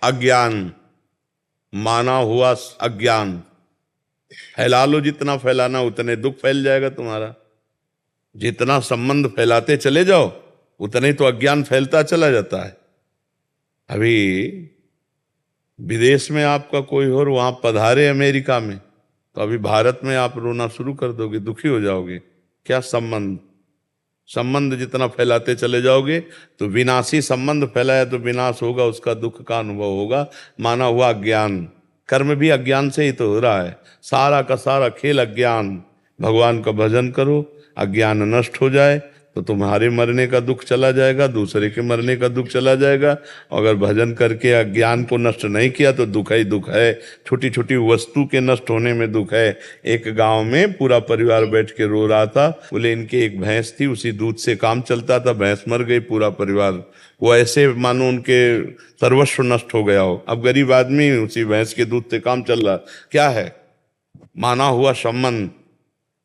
अज्ञान, माना हुआ अज्ञान। फैला लो, जितना फैलाना उतने दुख फैल जाएगा तुम्हारा। जितना संबंध फैलाते चले जाओ उतने तो अज्ञान फैलता चला जाता है। अभी विदेश में आपका कोई और वहां पधारे अमेरिका में, तो अभी भारत में आप रोना शुरू कर दोगे, दुखी हो जाओगे। क्या संबंध, संबंध जितना फैलाते चले जाओगे तो विनाशी संबंध फैलाया तो विनाश होगा, उसका दुख का अनुभव होगा। माना हुआ अज्ञान, कर्म भी अज्ञान से ही तो हो रहा है। सारा का सारा खेल अज्ञान। भगवान का भजन करो, अज्ञान नष्ट हो जाए तो तुम्हारे मरने का दुख चला जाएगा, दूसरे के मरने का दुख चला जाएगा। अगर भजन करके अज्ञान को नष्ट नहीं किया तो दुख ही दुख है। छोटी छोटी वस्तु के नष्ट होने में दुख है। एक गांव में पूरा परिवार बैठ के रो रहा था। बोले इनके एक भैंस थी, उसी दूध से काम चलता था, भैंस मर गई, पूरा परिवार वो ऐसे मानो उनके सर्वस्व नष्ट हो गया हो। अब गरीब आदमी उसी भैंस के दूध से काम चल रहा। क्या है? माना हुआ संबंध,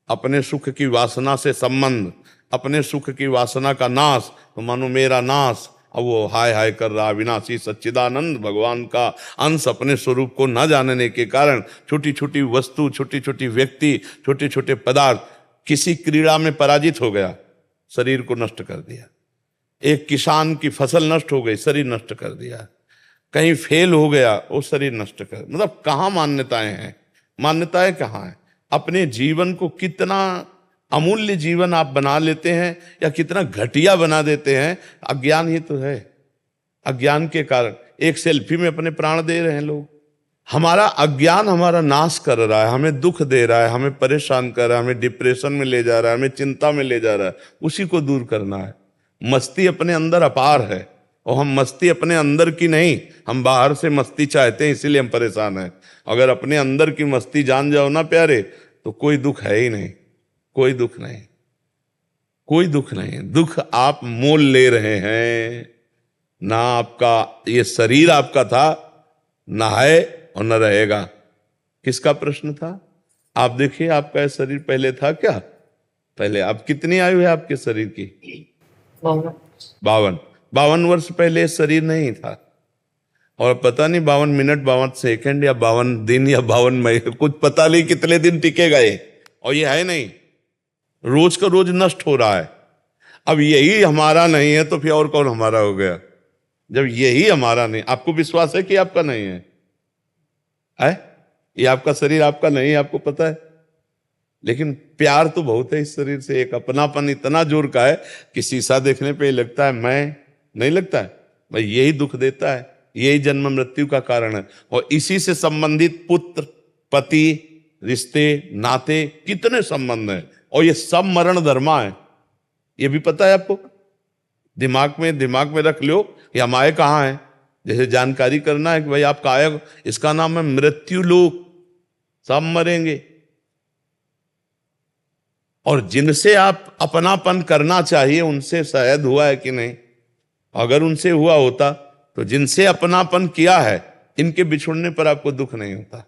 अपने सुख की वासना से संबंध, अपने सुख की वासना का नाश, तो मानो मेरा नाश। अब वो हाय हाय कर रहा। विनाशी सच्चिदानंद भगवान का अंश अपने स्वरूप को न जानने के कारण छोटी छोटी वस्तु, छोटी छोटी व्यक्ति, छोटे छोटे पदार्थ, किसी क्रीड़ा में पराजित हो गया, शरीर को नष्ट कर दिया। एक किसान की फसल नष्ट हो गई, शरीर नष्ट कर दिया। कहीं फेल हो गया, वो शरीर नष्ट कर, मतलब कहाँ मान्यताएं हैं? मान्यताएं कहाँ है? अपने जीवन को कितना अमूल्य जीवन आप बना लेते हैं या कितना घटिया बना देते हैं, अज्ञान ही तो है। अज्ञान के कारण एक सेल्फी में अपने प्राण दे रहे हैं लोग। हमारा अज्ञान हमारा नाश कर रहा है, हमें दुख दे रहा है, हमें परेशान कर रहा है, हमें डिप्रेशन में ले जा रहा है, हमें चिंता में ले जा रहा है। उसी को दूर करना है। मस्ती अपने अंदर अपार है, और हम मस्ती अपने अंदर की नहीं, हम बाहर से मस्ती चाहते हैं, इसीलिए हम परेशान हैं। अगर अपने अंदर की मस्ती जान जाओ ना प्यारे, तो कोई दुख है ही नहीं, कोई दुख नहीं, कोई दुख नहीं। दुख आप मोल ले रहे हैं ना। आपका ये शरीर आपका था, ना है और न रहेगा। किसका प्रश्न था? आप देखिए, आपका ये शरीर पहले था क्या? पहले आप कितनी आयु है आपके शरीर की? 52 वर्ष पहले शरीर नहीं था। और पता नहीं 52 मिनट, 52 सेकंड या 52 दिन या 52 महीने, कुछ पता नहीं कितने दिन टिकेगा ये। और ये है नहीं, रोज का रोज नष्ट हो रहा है। अब यही हमारा नहीं है तो फिर और कौन हमारा हो गया? जब यही हमारा नहीं, आपको विश्वास है कि आपका नहीं है? ये आपका शरीर आपका नहीं है, आपको पता है। लेकिन प्यार तो बहुत है इस शरीर से। एक अपनापन इतना जोर का है कि शीशा देखने पे लगता है मैं, नहीं लगता है भाई, यही दुख देता है, यही जन्म मृत्यु का कारण है। और इसी से संबंधित पुत्र, पति, रिश्ते, नाते, कितने संबंध हैं, और ये सब मरण धर्मा है। ये भी पता है आपको? दिमाग में रख लो कि हम आए कहाँ हैं। जैसे जानकारी करना है कि भाई आपका आया, इसका नाम है मृत्यु लोक। सब मरेंगे। और जिनसे आप अपनापन करना चाहिए उनसे शायद हुआ है कि नहीं? अगर उनसे हुआ होता तो जिनसे अपनापन किया है, इनके बिछुड़ने पर आपको दुख नहीं होता।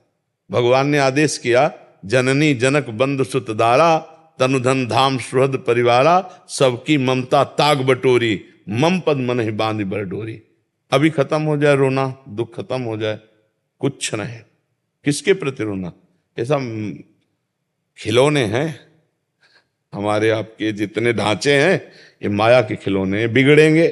भगवान ने आदेश किया, जननी जनक बंधु सुत दारा, तनुधन धाम सुहृद परिवारा, सबकी ममता ताग बटोरी, मम पद मन ही बांध बर डोरी। अभी खत्म हो जाए रोना, दुख खत्म हो जाए, कुछ नहीं। किसके प्रति रोना? ऐसा खिलौने हैं हमारे आपके, जितने ढांचे हैं ये माया के खिलौने, बिगड़ेंगे।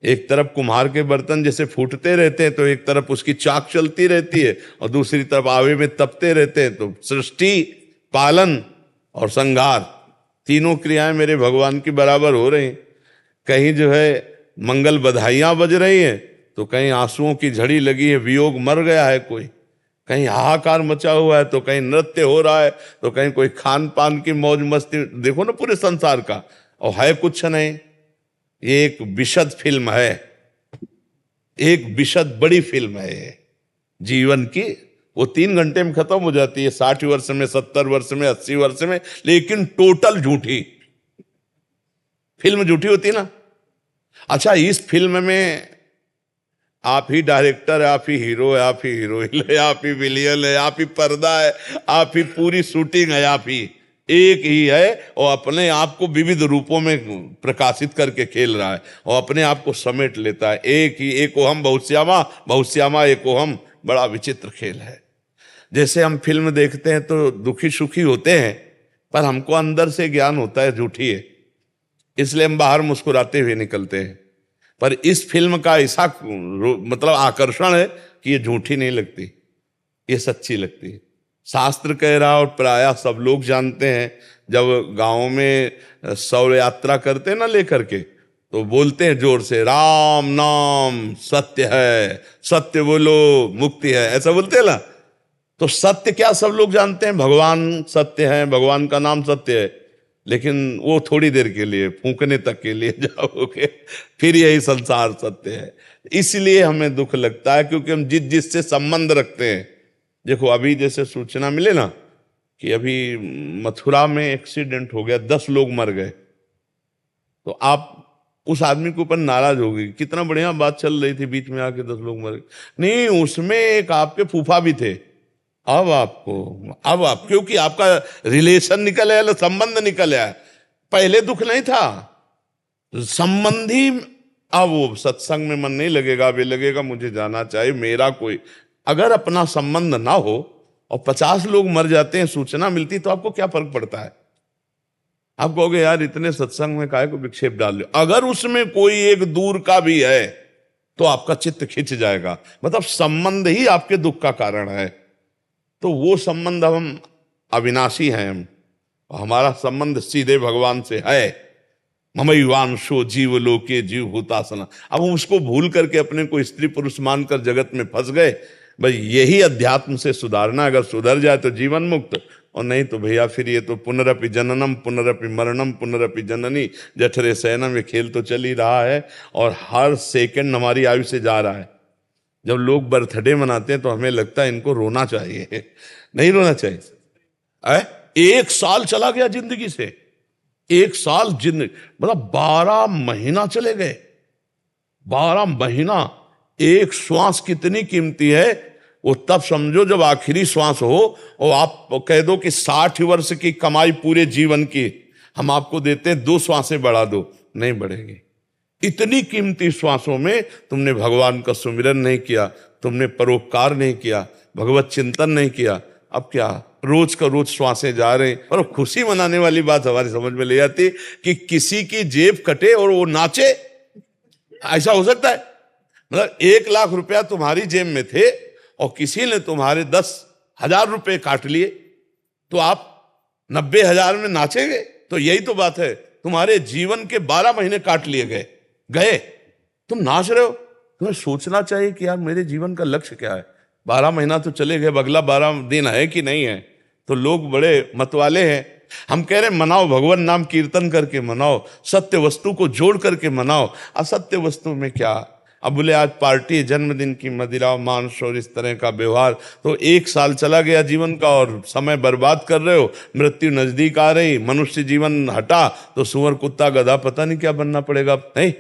एक तरफ कुम्हार के बर्तन जैसे फूटते रहते हैं तो एक तरफ उसकी चाक चलती रहती है, और दूसरी तरफ आवे में तपते रहते हैं। तो सृष्टि, पालन और संहार, तीनों क्रियाएं मेरे भगवान की बराबर हो रही। कहीं जो है मंगल बधाइयां बज रही हैं, तो कहीं आंसुओं की झड़ी लगी है, वियोग मर गया है कोई, कहीं हाहाकार मचा हुआ है, तो कहीं नृत्य हो रहा है, तो कहीं कोई खान पान की मौज मस्ती। देखो ना पूरे संसार का, और है कुछ नहीं। ये एक विशद फिल्म है, एक विशद बड़ी फिल्म है ये जीवन की। वो 3 घंटे में खत्म हो जाती है, 60 वर्ष में, 70 वर्ष में, 80 वर्ष में, लेकिन टोटल झूठी फिल्म। झूठी होती ना। अच्छा, इस फिल्म में आप ही डायरेक्टर है, आप ही हीरो है, आप ही हीरोइन है, आप ही विलियन है, आप ही पर्दा है, आप ही पूरी शूटिंग है, आप ही एक ही है और अपने आप को विविध रूपों में प्रकाशित करके खेल रहा है और अपने आप को समेट लेता है। एक ही एकोहम बहुश्यामा, बहुश्यामा एकोहम। बड़ा विचित्र खेल है। जैसे हम फिल्म देखते हैं तो दुखी सुखी होते हैं, पर हमको अंदर से ज्ञान होता है झूठी है, इसलिए हम बाहर मुस्कुराते हुए निकलते हैं। पर इस फिल्म का ऐसा मतलब आकर्षण है कि ये झूठी नहीं लगती, ये सच्ची लगती है। शास्त्र कह रहा और प्रायः सब लोग जानते हैं, जब गांव में शौर्य यात्रा करते हैं ना लेकर के, तो बोलते हैं जोर से, राम नाम सत्य है, सत्य बोलो मुक्ति है, ऐसा बोलते हैं ना। तो सत्य क्या सब लोग जानते हैं, भगवान सत्य है, भगवान का नाम सत्य है, लेकिन वो थोड़ी देर के लिए, फूंकने तक के लिए जाओगे, फिर यही संसार सत्य है। इसलिए हमें दुख लगता है क्योंकि हम जिससे संबंध रखते हैं। देखो अभी जैसे सूचना मिले ना कि अभी मथुरा में एक्सीडेंट हो गया, 10 लोग मर गए, तो आप उस आदमी के ऊपर नाराज हो गई, कितना बढ़िया बात चल रही थी, बीच में आके 10 लोग मर गए। नहीं, उसमें एक आपके फूफा भी थे। अब आप क्योंकि आपका रिलेशन निकल आया, संबंध निकल आया, पहले दुख नहीं था संबंधी। अब वो सत्संग में मन नहीं लगेगा, अब ये लगेगा मुझे जाना चाहिए, मेरा कोई। अगर अपना संबंध ना हो और 50 लोग मर जाते हैं, सूचना मिलती, तो आपको क्या फर्क पड़ता है? आप कहोगे यार इतने सत्संग में काहे को विक्षेप डाल लो। अगर उसमें कोई एक दूर का भी है तो आपका चित्त खिंच जाएगा, मतलब संबंध ही आपके दुख का कारण है। तो वो संबंध, हम अविनाशी हैं, हम हमारा संबंध सीधे भगवान से है। ममैवांशो जीव लोके जीव भूतासना। अब हम उसको भूल करके अपने को स्त्री पुरुष मानकर जगत में फंस गए। भाई यही अध्यात्म से सुधारना, अगर सुधर जाए तो जीवन मुक्त, और नहीं तो भैया फिर ये तो पुनरपि जननम पुनरपि मरणम पुनरपि जननी जठरे शयनम, ये खेल तो चल ही रहा है और हर सेकंड हमारी आयु से जा रहा है। जब लोग बर्थडे मनाते हैं तो हमें लगता है इनको रोना चाहिए, नहीं रोना चाहिए। 1 साल चला गया जिंदगी से, 1 साल जिंदगी, मतलब 12 महीना चले गए। 12 महीना, एक श्वास कितनी कीमती है वो तब समझो जब आखिरी श्वास हो और आप कह दो कि 60 वर्ष की कमाई पूरे जीवन की हम आपको देते हैं, 2 श्वासें बढ़ा दो, नहीं बढ़ेगी। इतनी कीमती श्वासों में तुमने भगवान का सुमिरन नहीं किया, तुमने परोपकार नहीं किया, भगवत चिंतन नहीं किया। अब क्या रोज का रोज श्वासें जा रहे हैं। और खुशी मनाने वाली बात हमारी समझ में ले आती कि किसी की जेब कटे और वो नाचे, ऐसा हो सकता है? मतलब 1 लाख रुपया तुम्हारी जेब में थे और किसी ने तुम्हारे 10,000 रुपए काट लिए, तो आप 90,000 में नाचेंगे? तो यही तो बात है, तुम्हारे जीवन के 12 महीने काट लिए गए, तुम नाच रहे हो। तुम्हें सोचना चाहिए कि यार मेरे जीवन का लक्ष्य क्या है। 12 महीना तो चले गए, अगला 12 दिन है कि नहीं है। तो लोग बड़े मतवाले हैं। हम कह रहे मनाओ, भगवान नाम कीर्तन करके मनाओ, सत्य वस्तु को जोड़ करके मनाओ। असत्य वस्तु में क्या? अब बोले आज पार्टी, जन्मदिन की मदिरा मांस और इस तरह का व्यवहार, तो 1 साल चला गया जीवन का और समय बर्बाद कर रहे हो। मृत्यु नजदीक आ रही, मनुष्य जीवन हटा तो सुअर कुत्ता गधा पता नहीं क्या बनना पड़ेगा। नहीं,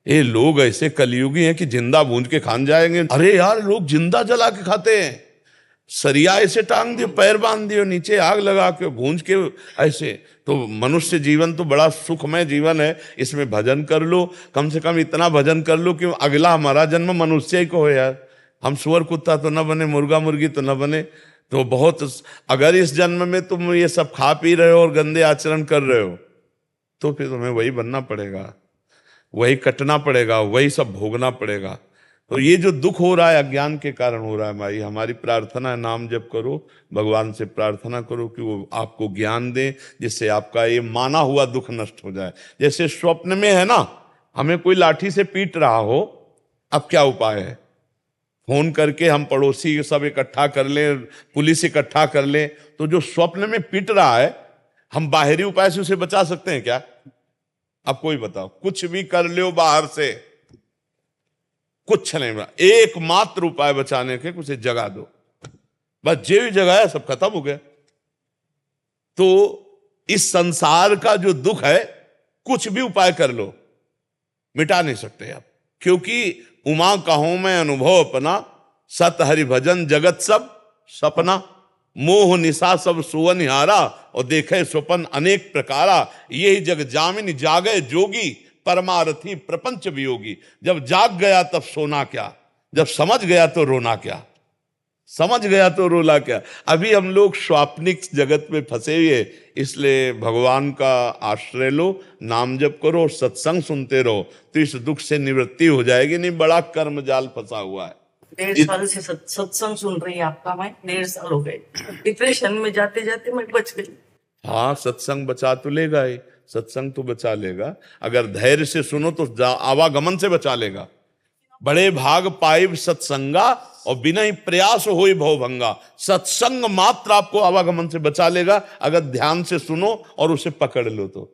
ये लोग ऐसे कलयुगी हैं कि जिंदा भूंज के खान जाएंगे। अरे यार लोग जिंदा जला के खाते हैं, सरिया ऐसे टांग दियो, पैर बांध दियो, नीचे आग लगा के भूंज के ऐसे। तो मनुष्य जीवन तो बड़ा सुखमय जीवन है, इसमें भजन कर लो, कम से कम इतना भजन कर लो कि अगला हमारा जन्म मनुष्य ही को हो यार। हम सुअर कुत्ता तो न बने, मुर्गा मुर्गी तो न बने। तो बहुत, अगर इस जन्म में तुम ये सब खा पी रहे हो और गंदे आचरण कर रहे हो तो फिर तुम्हें वही बनना पड़ेगा, वही कटना पड़ेगा, वही सब भोगना पड़ेगा। तो ये जो दुख हो रहा है अज्ञान के कारण हो रहा है। भाई हमारी प्रार्थना है, नाम जप करो, भगवान से प्रार्थना करो कि वो आपको ज्ञान दे, जिससे आपका ये माना हुआ दुख नष्ट हो जाए। जैसे स्वप्न में है ना, हमें कोई लाठी से पीट रहा हो, अब क्या उपाय है? फोन करके हम पड़ोसी सब इकट्ठा कर लें, पुलिस इकट्ठा कर लें। तो जो स्वप्न में पीट रहा है, हम बाहरी उपाय से उसे बचा सकते हैं क्या? अब कोई बताओ, कुछ भी कर लो बाहर से, कुछ नहीं बना। एकमात्र उपाय बचाने के, उसे जगा दो, बस जे भी जगाया सब खत्म हो गया। तो इस संसार का जो दुख है, कुछ भी उपाय कर लो मिटा नहीं सकते आप, क्योंकि उमा कहूं मैं अनुभव अपना, सत हरि भजन जगत सब सपना। मोह निशा सब सुवनिहारा, और देखे स्वपन अनेक प्रकारा। यही जग जामिन जागे जोगी, परमारथी प्रपंच वियोगी। जब जाग गया तब सोना क्या, जब समझ गया तो रोना क्या, समझ गया तो रोला क्या। अभी हम लोग स्वाप्निक जगत में फंसे हुए, इसलिए भगवान का आश्रय लो, नाम जप करो, सत्संग सुनते रहो, तो इस दुख से निवृत्ति हो जाएगी। नहीं बड़ा कर्म जाल फंसा हुआ है। 1.5 साल से सत्संग सुन रही है आपका, मैं 1.5 साल हो गए। डिप्रेशन में जाते जाते मैं बच गई। हाँ, सत्संग बचा तो लेगा ही, सत्संग तो बचा लेगा। अगर धैर्य से सुनो तो आवागमन से बचा लेगा। बड़े भाग पाइब सत्संगा, और बिना ही प्रयास होई भवभंगा। सत्संग मात्र आपको आवागमन से बचा लेगा, अगर ध्यान से सुनो और उसे पकड़ लो तो।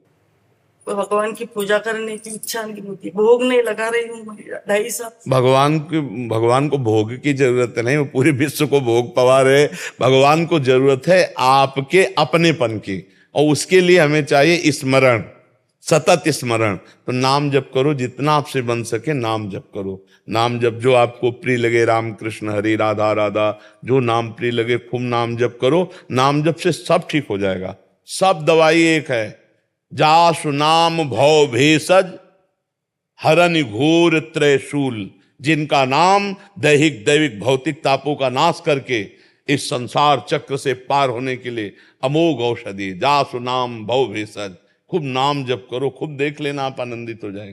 भगवान की पूजा करने की इच्छा नहीं होती, भोग नहीं लगा रही हूँ 2.5 साल। भगवान को भोग की जरूरत नहीं, वो पूरे विश्व को भोग पवा रहे। भगवान को जरूरत है आपके अपनेपन की, और उसके लिए हमें चाहिए स्मरण, सतत स्मरण। तो नाम जप करो, जितना आपसे बन सके नाम जप करो। नाम जप जो आपको प्रिय लगे, राम कृष्ण हरि राधा राधा, जो नाम प्रिय लगे खूब नाम जप करो। नाम जप से सब ठीक हो जाएगा, सब दवाई एक है। जासु नाम भव भेषज, हरन घोर त्रयशूल। जिनका नाम दैहिक दैविक भौतिक तापों का नाश करके इस संसार चक्र से पार होने के लिए अमोघ औषधि। जासु नाम भव भेषज, खूब नाम जप करो, खूब देख लेना आप आनंदित हो जाएंगे।